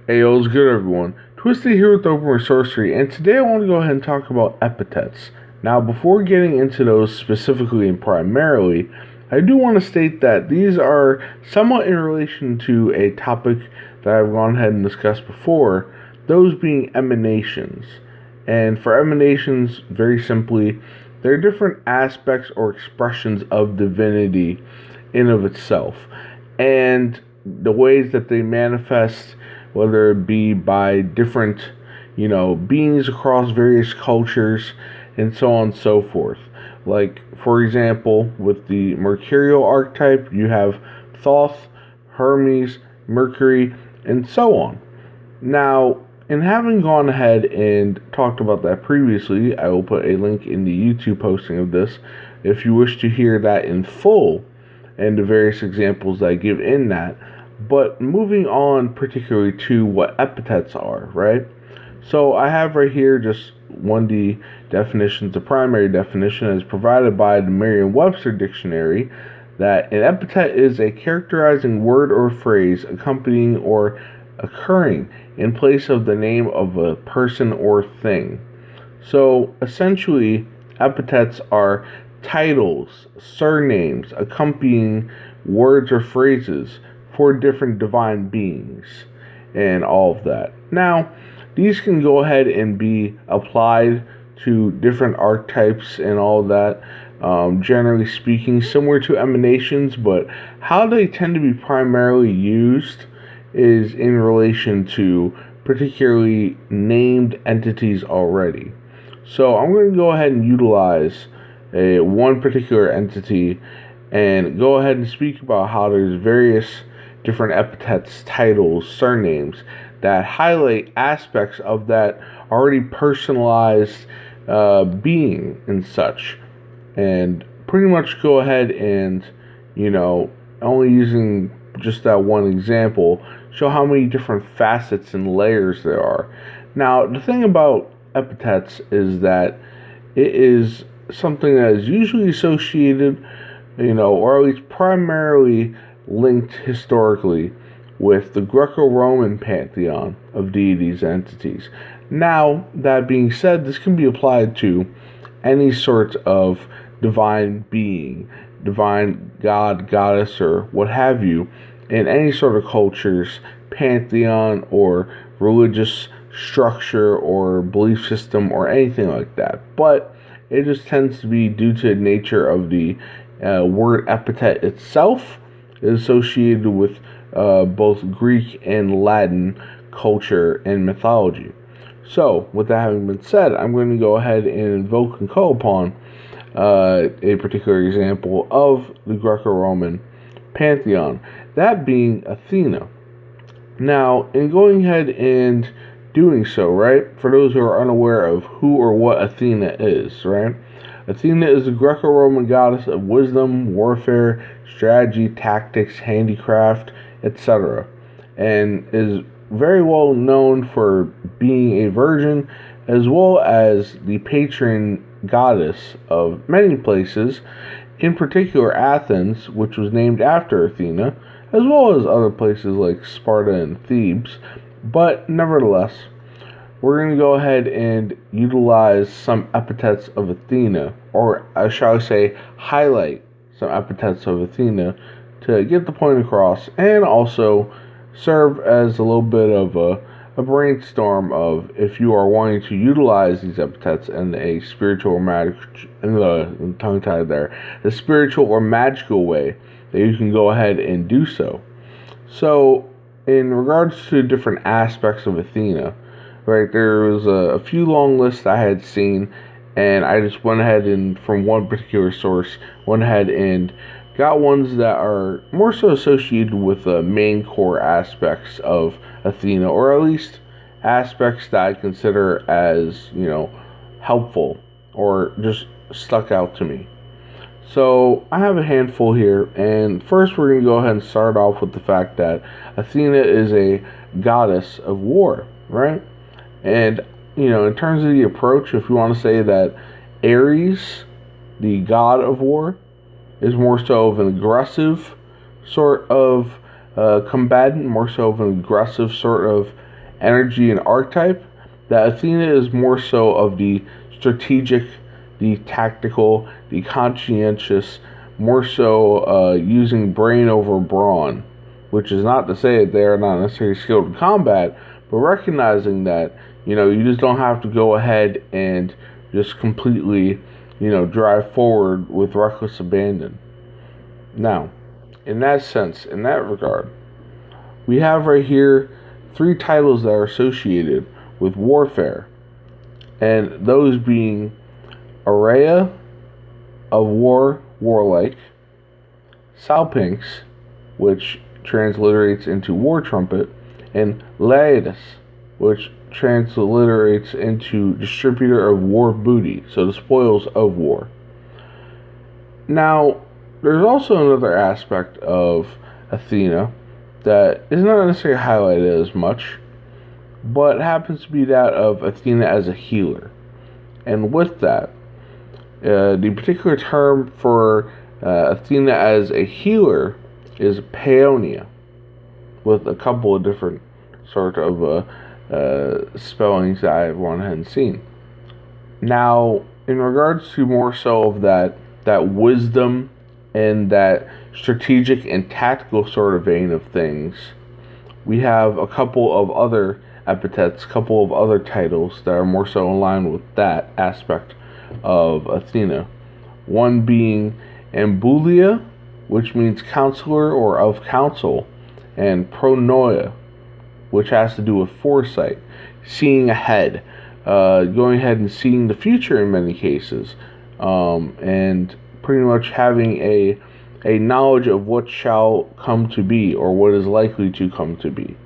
Hey, what's good, everyone? Twisted here with Open Sorcery, and today I want to go ahead and talk about epithets. Now, before getting into those specifically and primarily, I do want to state that these are somewhat in relation to a topic that I've gone ahead and discussed before, those being emanations. And for emanations, very simply, they're different aspects or expressions of divinity in of itself. And the ways that they manifest, whether it be by different, beings across various cultures and so on and so forth. Like, for example, with the Mercurial archetype, you have Thoth, Hermes, Mercury, and so on. Now, in having gone ahead and talked about that previously, I will put a link in the YouTube posting of this if you wish to hear that in full and the various examples that I give in that. But moving on particularly to what epithets are, right? So I have right here just one of the definitions. The primary definition is provided by the Merriam-Webster dictionary, that an epithet is a characterizing word or phrase accompanying or occurring in place of the name of a person or thing. So essentially, epithets are titles, surnames, accompanying words or phrases for different divine beings and all of that. Now, these can go ahead and be applied to different archetypes and all of that, generally speaking, similar to emanations, but how they tend to be primarily used is in relation to particularly named entities already. So I'm going to go ahead and utilize one particular entity and go ahead and speak about how there's various different epithets, titles, surnames that highlight aspects of that already personalized being and such. And pretty much go ahead and, only using just that one example, show how many different facets and layers there are. Now, the thing about epithets is that it is something that is usually associated, or at least primarily linked historically with the Greco-Roman pantheon of deities and entities. Now, that being said, this can be applied to any sort of divine being, divine god, goddess, or what have you, in any sort of culture's pantheon or religious structure or belief system or anything like that. But it just tends to be due to the nature of the word epithet itself, is associated with both Greek and Latin culture and mythology. So, with that having been said, I'm going to go ahead and invoke and call upon a particular example of the Greco-Roman pantheon, that being Athena. Now, in going ahead and doing so, right, for those who are unaware of who or what Athena is, right, Athena is the Greco-Roman goddess of wisdom, warfare, strategy, tactics, handicraft, etc., and is very well known for being a virgin, as well as the patron goddess of many places, in particular Athens, which was named after Athena, as well as other places like Sparta and Thebes. But nevertheless, we're going to go ahead and utilize some epithets of Athena, or shall I say, highlight some epithets of Athena to get the point across, and also serve as a little bit of a brainstorm of if you are wanting to utilize these epithets in a spiritual or the spiritual or magical way, that you can go ahead and do so. So, in regards to different aspects of Athena, right, there was a few long lists I had seen, and I just went ahead and, from one particular source, went ahead and got ones that are more so associated with the main core aspects of Athena, or at least aspects that I consider as, helpful or just stuck out to me. So I have a handful here, and first we're going to go ahead and start off with the fact that Athena is a goddess of war, right? And, in terms of the approach, if you want to say that Ares, the god of war, is more so of an aggressive sort of combatant, more so of an aggressive sort of energy and archetype, that Athena is more so of the strategic, the tactical, the conscientious, more so using brain over brawn, which is not to say that they are not necessarily skilled in combat, but recognizing that, you just don't have to go ahead and just completely, drive forward with reckless abandon. Now, in that sense, in that regard, we have right here 3 titles that are associated with warfare, and those being Araya of war, warlike, Salpinx, which transliterates into war trumpet, and Laetus, which transliterates into distributor of war booty, so the spoils of war. Now, there's also another aspect of Athena that is not necessarily highlighted as much, but happens to be that of Athena as a healer. And with that, the particular term for Athena as a healer is Paeonia, with a couple of different sort of spellings that I've gone ahead and seen. Now, in regards to more so of that wisdom and that strategic and tactical sort of vein of things, we have a couple of other epithets, couple of other titles that are more so in line with that aspect of Athena. One being Ambulia, which means counselor or of counsel, and Pronoia, which has to do with foresight, seeing ahead, going ahead and seeing the future in many cases, and pretty much having a knowledge of what shall come to be or what is likely to come to be.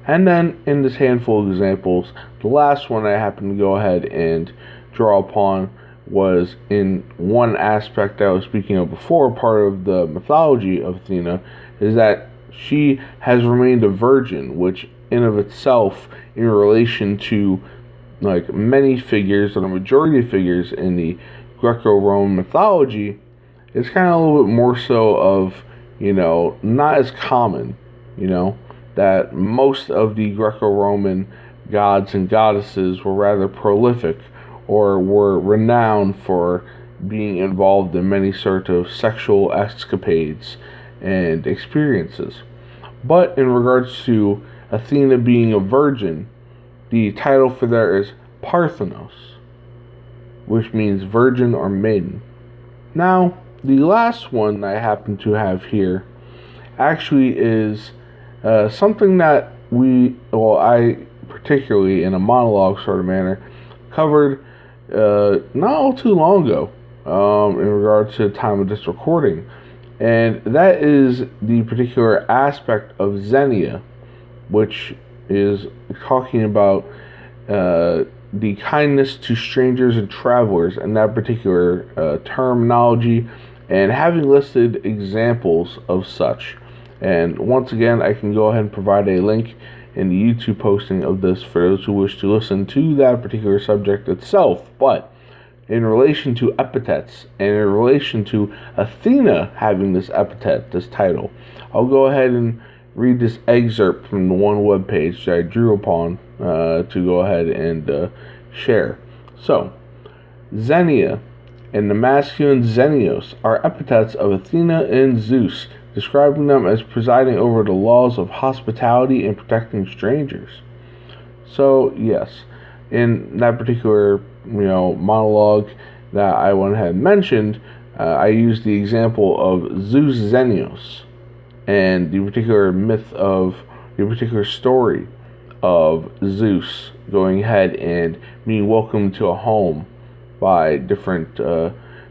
And then in this handful of examples, the last one I happened to go ahead and draw upon was in one aspect I was speaking of before, part of the mythology of Athena, is that she has remained a virgin, which in of itself, in relation to like many figures, or the majority of figures in the Greco-Roman mythology, is kind of a little bit more so of, not as common, that most of the Greco-Roman gods and goddesses were rather prolific or were renowned for being involved in many sort of sexual escapades and experiences. But in regards to Athena being a virgin, the title for there is Parthenos, which means virgin or maiden. Now, the last one I happen to have here actually is something that I particularly in a monologue sort of manner covered not all too long ago in regards to the time of this recording, and that is the particular aspect of Xenia, which is talking about the kindness to strangers and travelers, and that particular terminology, and having listed examples of such. And once again, I can go ahead and provide a link in the YouTube posting of this for those who wish to listen to that particular subject itself. But in relation to epithets, and in relation to Athena having this epithet, this title, I'll go ahead and read this excerpt from the one webpage that I drew upon to go ahead and share. So, Xenia and the masculine Xenios are epithets of Athena and Zeus, describing them as presiding over the laws of hospitality and protecting strangers. So, yes, in that particular, monologue that I went ahead and mentioned, I used the example of Zeus Xenios and the particular the particular story of Zeus going ahead and being welcomed to a home by different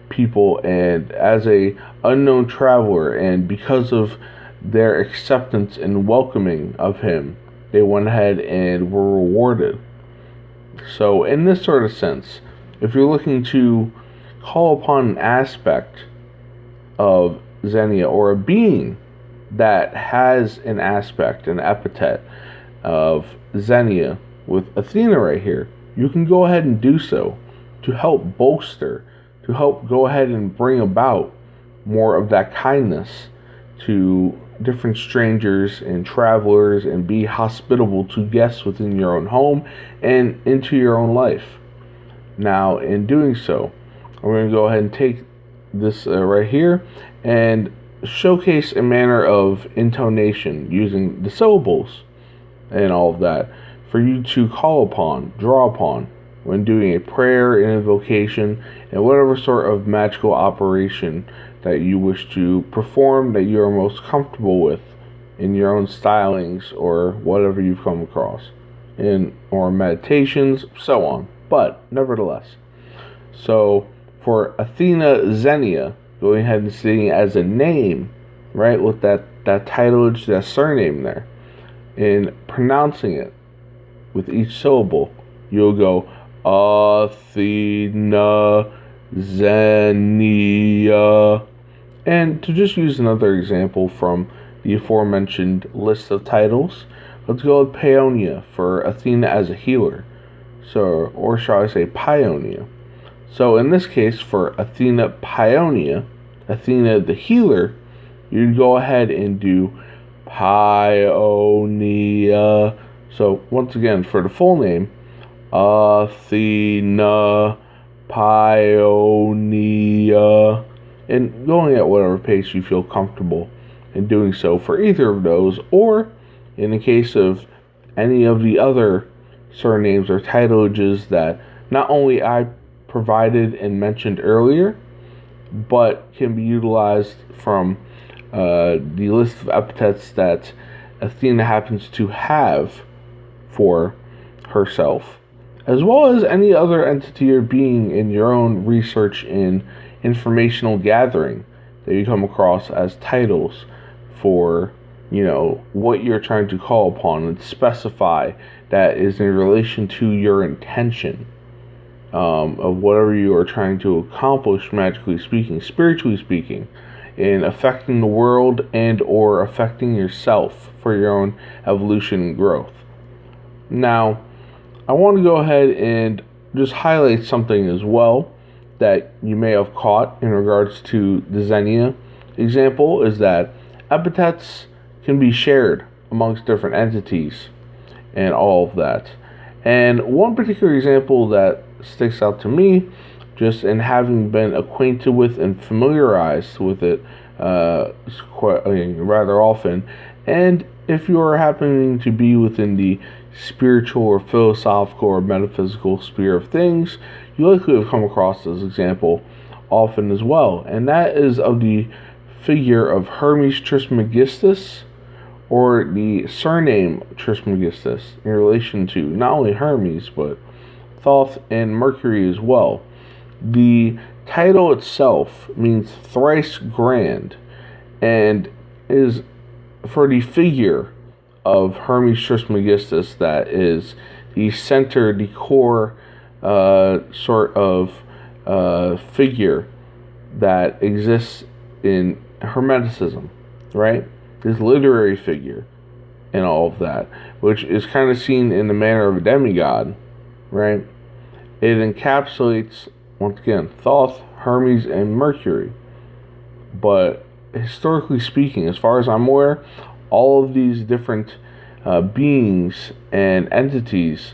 people, and as a unknown traveler, and because of their acceptance and welcoming of him, they went ahead and were rewarded. So in this sort of sense, if you're looking to call upon an aspect of Xenia, or a being that has an aspect, an epithet of Xenia with Athena right here, you can go ahead and do so to help bolster, to help go ahead and bring about more of that kindness to different strangers and travelers and be hospitable to guests within your own home and into your own life. Now, in doing so, I'm going to go ahead and take this right here and showcase a manner of intonation using the syllables and all of that for you to call upon, draw upon when doing a prayer, an invocation, and whatever sort of magical operation that you wish to perform that you are most comfortable with in your own stylings or whatever you've come across or meditations, so on. But nevertheless, so for Athena Xenia, going ahead and stating it as a name, right, with that titleage, that surname there, and pronouncing it with each syllable, you'll go Athena Xenia. And to just use another example from the aforementioned list of titles, let's go with Paeonia for Athena as a healer. So, or shall I say Paeonia. So in this case, for Athena Paeonia, Athena the healer, you'd go ahead and do Paeonia. So once again, for the full name, Athena Paeonia, and going at whatever pace you feel comfortable in doing so for either of those, or in the case of any of the other surnames or titleages that not only I provided and mentioned earlier, but can be utilized from the list of epithets that Athena happens to have for herself, as well as any other entity or being in your own research in informational gathering that you come across as titles for, what you're trying to call upon, and specify that is in relation to your intention of whatever you are trying to accomplish, magically speaking, spiritually speaking, in affecting the world and or affecting yourself for your own evolution and growth. Now, I want to go ahead and just highlight something as well that you may have caught in regards to the Xenia example, is that epithets can be shared amongst different entities and all of that. And one particular example that sticks out to me, just in having been acquainted with and familiarized with it rather often, and if you are happening to be within the spiritual or philosophical or metaphysical sphere of things, you likely have come across this example often as well, and that is of the figure of Hermes Trismegistus, or the surname Trismegistus, in relation to not only Hermes but Thoth and Mercury as well. The title itself means thrice grand, and is for the figure of Hermes Trismegistus that is the center, the core sort of figure that exists in Hermeticism, right? This literary figure and all of that, which is kind of seen in the manner of a demigod, right? It encapsulates, once again, Thoth, Hermes, and Mercury. But historically speaking, as far as I'm aware, all of these different beings and entities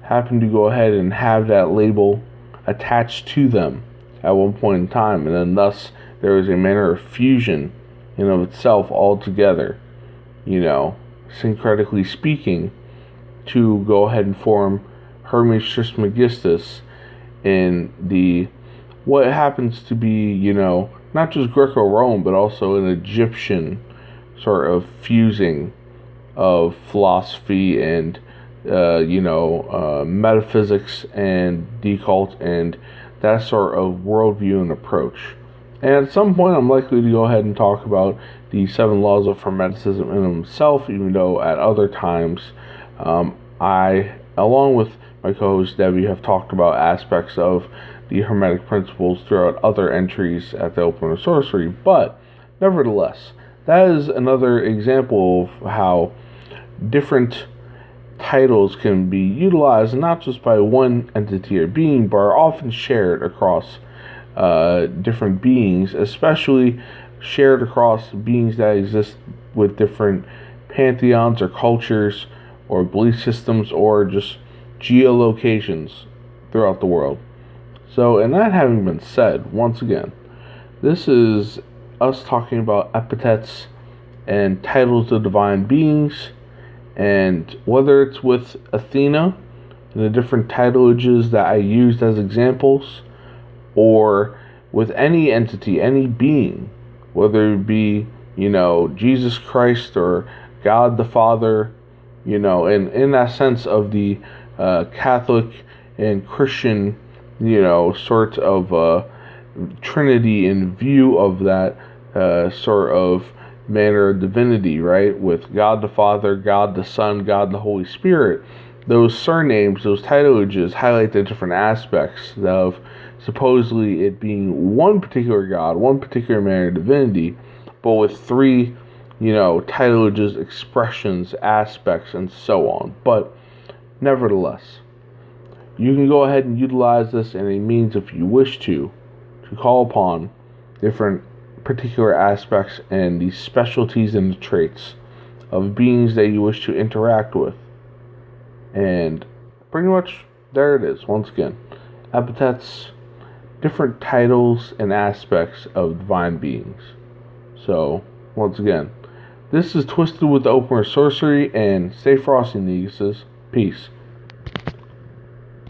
happen to go ahead and have that label attached to them at one point in time, and then thus there is a manner of fusion in of itself altogether, syncretically speaking, to go ahead and form Hermes Trismegistus in the what happens to be, not just Greco-Rome, but also an Egyptian sort of fusing of philosophy and metaphysics and deccult and that sort of worldview and approach. And at some point, I'm likely to go ahead and talk about the 7 laws of Hermeticism in themselves, even though at other times I, along with my co-host Devi, have talked about aspects of the Hermetic principles throughout other entries at the Open of Sorcery. But nevertheless, that is another example of how different titles can be utilized not just by one entity or being, but are often shared across different beings, especially shared across beings that exist with different pantheons or cultures or belief systems or just geolocations throughout the world. So, and that having been said, once again, this is us talking about epithets and titles of divine beings, and whether it's with Athena and the different titulages that I used as examples, or with any entity, any being, whether it be, Jesus Christ or God the Father, and in that sense of the Catholic and Christian, sort of Trinity in view of that sort of manner of divinity, right? With God the Father, God the Son, God the Holy Spirit. Those surnames, those titulages highlight the different aspects of supposedly it being one particular God, one particular manner of divinity, but with three, titulages, expressions, aspects, and so on. But nevertheless, you can go ahead and utilize this in a means if you wish to call upon different particular aspects and the specialties and the traits of beings that you wish to interact with. And pretty much there it is. Once again, epithets, different titles and aspects of divine beings. So, once again, this is Twisted with the Opener Sorcery, and stay frosty, Neguses. Peace.